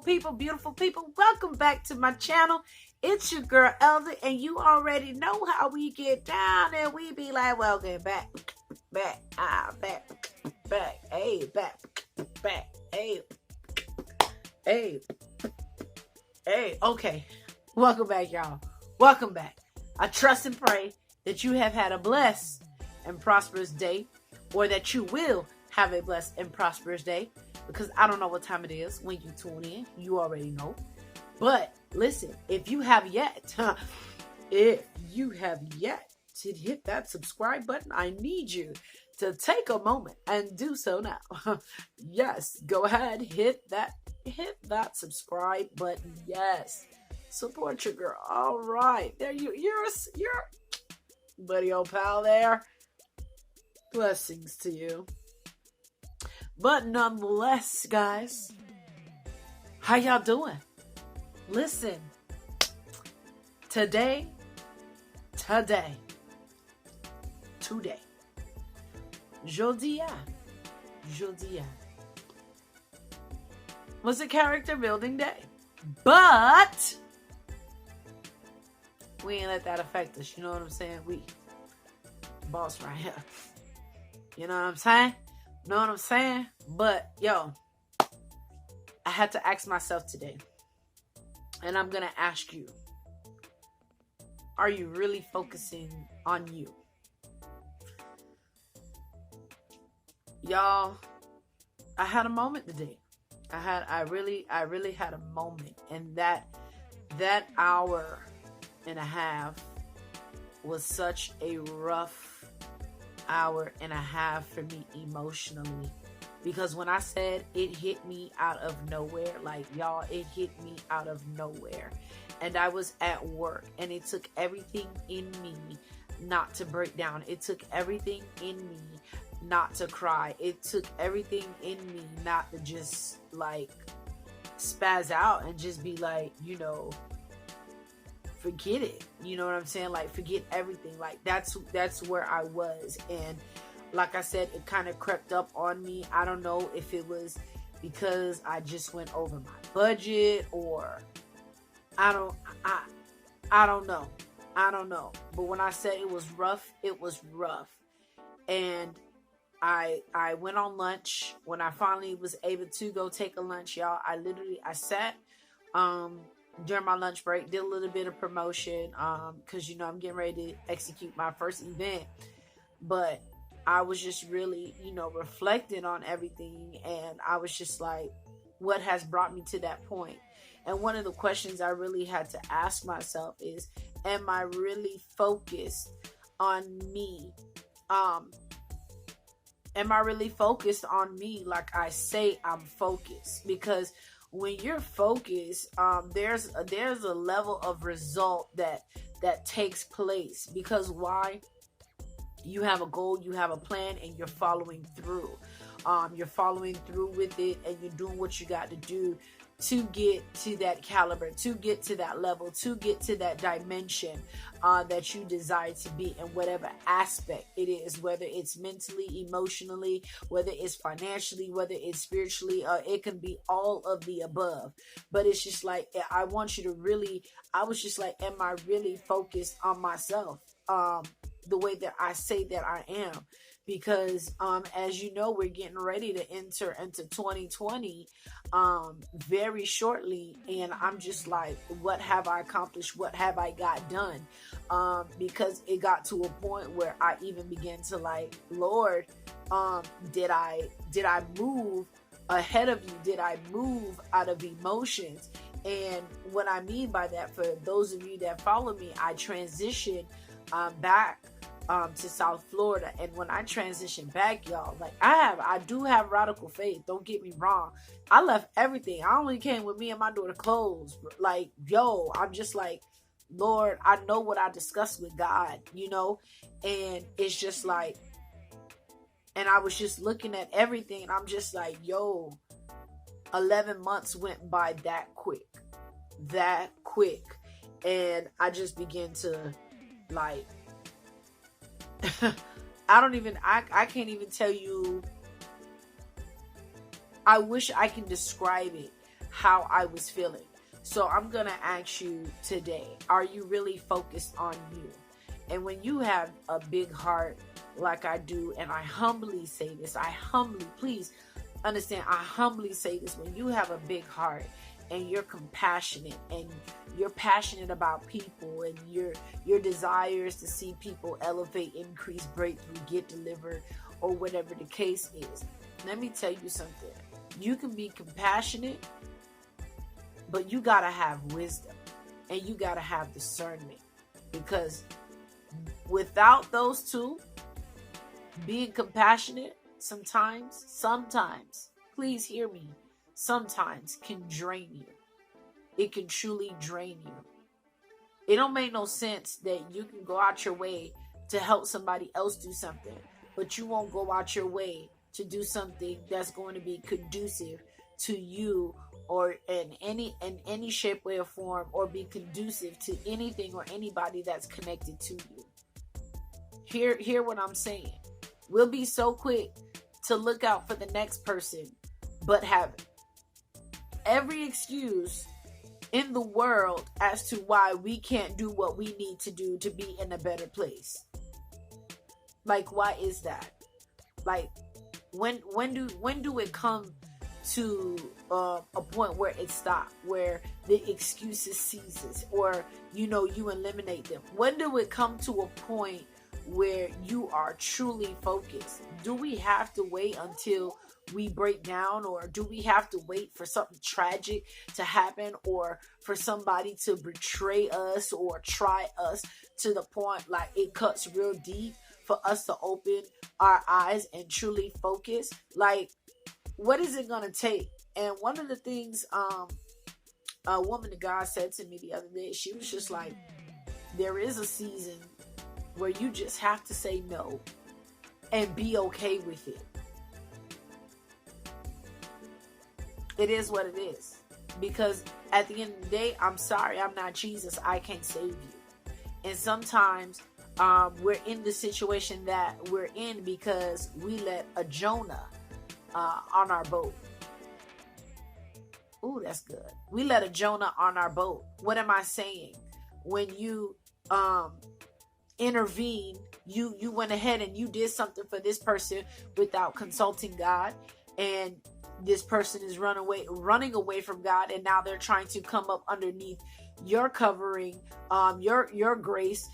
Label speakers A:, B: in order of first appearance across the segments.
A: beautiful people. Welcome back to my channel. It's your girl Elder, and you already know how we get down, and we be like, welcome back, hey, hey, okay. Welcome back, y'all. Welcome back. I trust and pray that you have had a blessed and prosperous day, or that you will have a blessed and prosperous day, because I don't know what time it is when you tune in. You already know. But listen, if you have yet to hit that subscribe button, I need you to take a moment and do so now. Yes, go ahead, hit that subscribe button. Yes, support your girl. All right, there you're buddy old pal there. Blessings to you. But nonetheless, guys, how y'all doing? Listen, today, Jodia was a character building day, but we ain't let that affect us. You know what I'm saying? We boss right here. You know what I'm saying? Know what I'm saying? But yo, I had to ask myself today, and I'm gonna ask you, are you really focusing on you? Y'all, I had a moment today. I really had a moment, and that hour and a half was such a rough hour and a half for me emotionally, because when I said it hit me out of nowhere, like y'all, it hit me out of nowhere. And I was at work, and it took everything in me not to break down. It took everything in me not to cry. It took everything in me not to just like spaz out and just be like, you know, forget it. You know what I'm saying? Like, forget everything. Like, that's where I was. And like I said, it kind of crept up on me. I don't know if it was because I just went over my budget, or I don't know. But when I said it was rough, it was rough. And I went on lunch. When I finally was able to go take a lunch, y'all, I sat during my lunch break, did a little bit of promotion, because you know I'm getting ready to execute my first event. But I was just really, you know, reflecting on everything, and I was just like, what has brought me to that point? And one of the questions I really had to ask myself is, am I really focused on me? Am I really focused on me like I say I'm focused? Because when you're focused, there's a level of result that takes place. Because why? You have a goal, you have a plan, and you're following through. You're following through with it, and you're doing what you got to do to get to that caliber, to get to that level, to get to that dimension that you desire to be in whatever aspect it is, whether it's mentally, emotionally, whether it's financially, whether it's spiritually, it can be all of the above. But it's just like, I want you to really, I was just like, am I really focused on myself the way that I say that I am? Because as you know, we're getting ready to enter into 2020 very shortly, and I'm just like, what have I accomplished? What have I got done? Because it got to a point where I even began to like, Lord, did I move ahead of you? Did I move out of emotions? And what I mean by that, for those of you that follow me, I transitioned back to South Florida. And when I transitioned back, y'all, like I do have radical faith. Don't get me wrong. I left everything. I only came with me and my daughter clothes. Like, yo, I'm just like, Lord, I know what I discussed with God, you know? And it's just like, and I was just looking at everything, and I'm just like, yo, 11 months went by that quick. And I just began to like, I can't even tell you. I wish I can describe it, how I was feeling. So I'm going to ask you today, are you really focused on you? And when you have a big heart like I do, and I humbly say this, please understand, I humbly say this, when you have a big heart and you're compassionate and you're passionate about people, and your desire is to see people elevate, increase, breakthrough, get delivered, or whatever the case is, let me tell you something. You can be compassionate, but you gotta have wisdom and you gotta have discernment, because without those two, being compassionate sometimes, please hear me, sometimes can drain you. It can truly drain you. It don't make no sense that you can go out your way to help somebody else do something, but you won't go out your way to do something that's going to be conducive to you, or in any shape, way, or form, or be conducive to anything or anybody that's connected to you. Hear what I'm saying. We'll be so quick to look out for the next person, but have every excuse in the world as to why we can't do what we need to do to be in a better place. Like, why is that? Like, when do it come to a point where it stops, where the excuses ceases, or you eliminate them? When do it come to a point where you are truly focused? Do we have to wait until we break down, or do we have to wait for something tragic to happen, or for somebody to betray us or try us to the point like it cuts real deep for us to open our eyes and truly focus? Like, what is it gonna take? And one of the things a woman of God said to me the other day, she was just like, there is a season where you just have to say no and be okay with it. It is what it is. Because at the end of the day, I'm sorry, I'm not Jesus. I can't save you. And sometimes we're in the situation that we're in because we let a Jonah on our boat. Ooh, that's good. We let a Jonah on our boat. What am I saying? When you intervene, you went ahead and you did something for this person without consulting God, and this person is running away from God, and now they're trying to come up underneath your covering, your grace,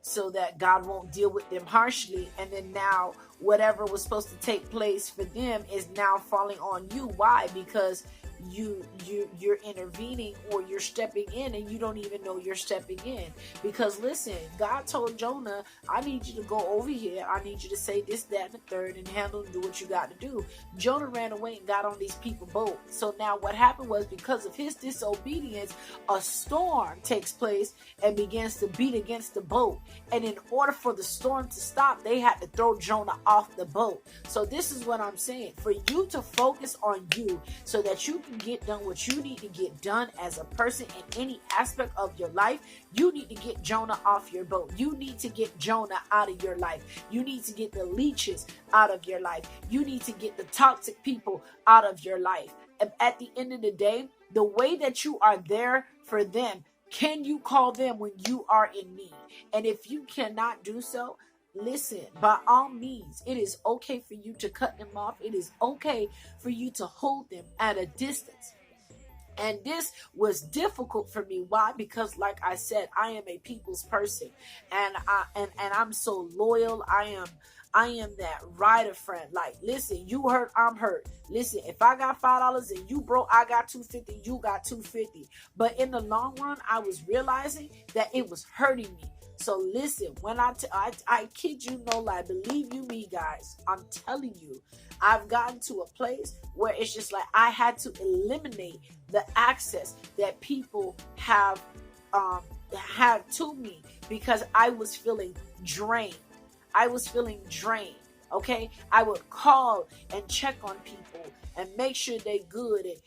A: so that God won't deal with them harshly. And then now whatever was supposed to take place for them is now falling on you. Why? Because you're intervening, or you're stepping in, and you don't even know you're stepping in. Because listen, God told Jonah, I need you to go over here, I need you to say this, that, and the third, and handle and do what you got to do. Jonah ran away and got on these people's boat. So now what happened was, because of his disobedience, a storm takes place and begins to beat against the boat. And in order for the storm to stop, they had to throw Jonah off the boat. So this is what I'm saying. For you to focus on you, so that you can get done what you need to get done as a person in any aspect of your life, you need to get Jonah off your boat. You need to get Jonah out of your life. You need to get the leeches out of your life. You need to get the toxic people out of your life. And at the end of the day, the way that you are there for them, can you call them when you are in need? And if you cannot do so, listen, by all means, it is okay for you to cut them off. It is okay for you to hold them at a distance. And this was difficult for me. Why? Because like I said, I am a people's person, and I'm so loyal. I am that rider friend. Like, listen, you hurt, I'm hurt. Listen, if I got $5 and you broke, I got $2.50, you got $2.50. But in the long run, I was realizing that it was hurting me. So listen, when I kid you no lie, believe you me, guys, I'm telling you, I've gotten to a place where it's just like I had to eliminate the access that people have had to me, because I was feeling drained. Okay, I would call and check on people and make sure they good, and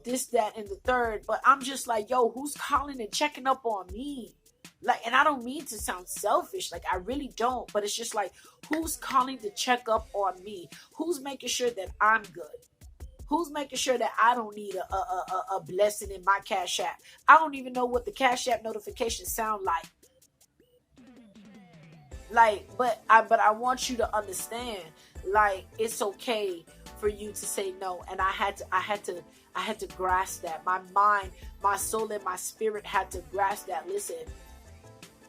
A: this, that, and the third. But I'm just like, yo, who's calling and checking up on me? Like, and I don't mean to sound selfish, like I really don't, but it's just like, who's calling to check up on me? Who's making sure that I'm good? Who's making sure that I don't need a blessing in my Cash App? I don't even know what the Cash App notifications sound like. But I want you to understand, like, it's okay for you to say no. And I had to grasp that. My mind, my soul, and my spirit had to grasp that. Listen,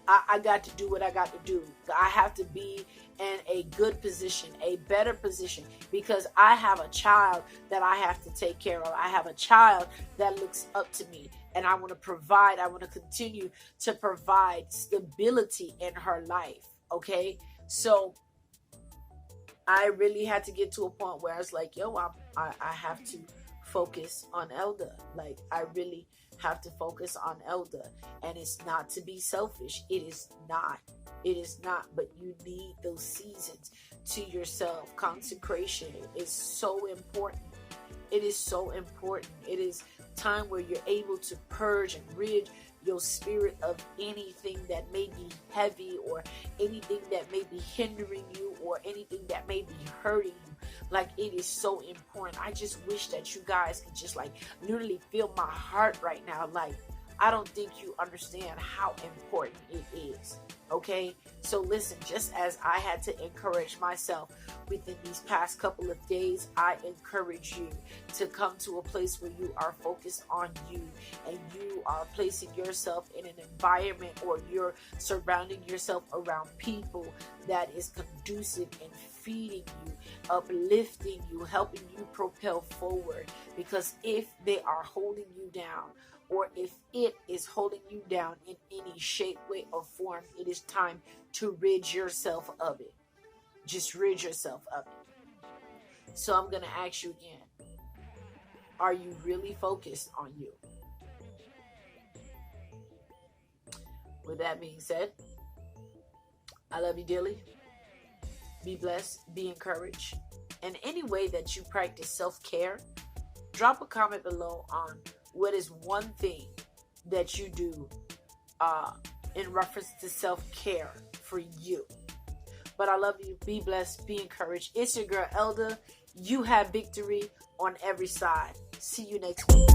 A: I got to do what I got to do. I have to be in a good position, a better position, because I have a child that I have to take care of. I have a child that looks up to me, and I want to provide. I want to continue to provide stability in her life. Okay, so I really had to get to a point where I was like, yo, I have to focus on Elder. Like, I really have to focus on Elder. And it's not to be selfish. It is not. It is not. But you need those seasons to yourself. Consecration is so important. It is so important. It is time where you're able to purge and rid your spirit of anything that may be heavy, or anything that may be hindering you, or anything that may be hurting you. Like, it is so important. I just wish that you guys could just like literally feel my heart right now. Like, I don't think you understand how important it is. Okay, so listen, just as I had to encourage myself within these past couple of days, I encourage you to come to a place where you are focused on you, and you are placing yourself in an environment, or you're surrounding yourself around people that is conducive and feeding you, uplifting you, helping you propel forward. Because if they are holding you down, or if it is holding you down in any shape, way, or form, it is time to rid yourself of it. Just rid yourself of it. So I'm going to ask you again, are you really focused on you? With that being said, I love you dearly. Be blessed, be encouraged. And any way that you practice self-care, drop a comment below on what is one thing that you do in reference to self-care for you. But I love you. Be blessed. Be encouraged. It's your girl, Elder. You have victory on every side. See you next week.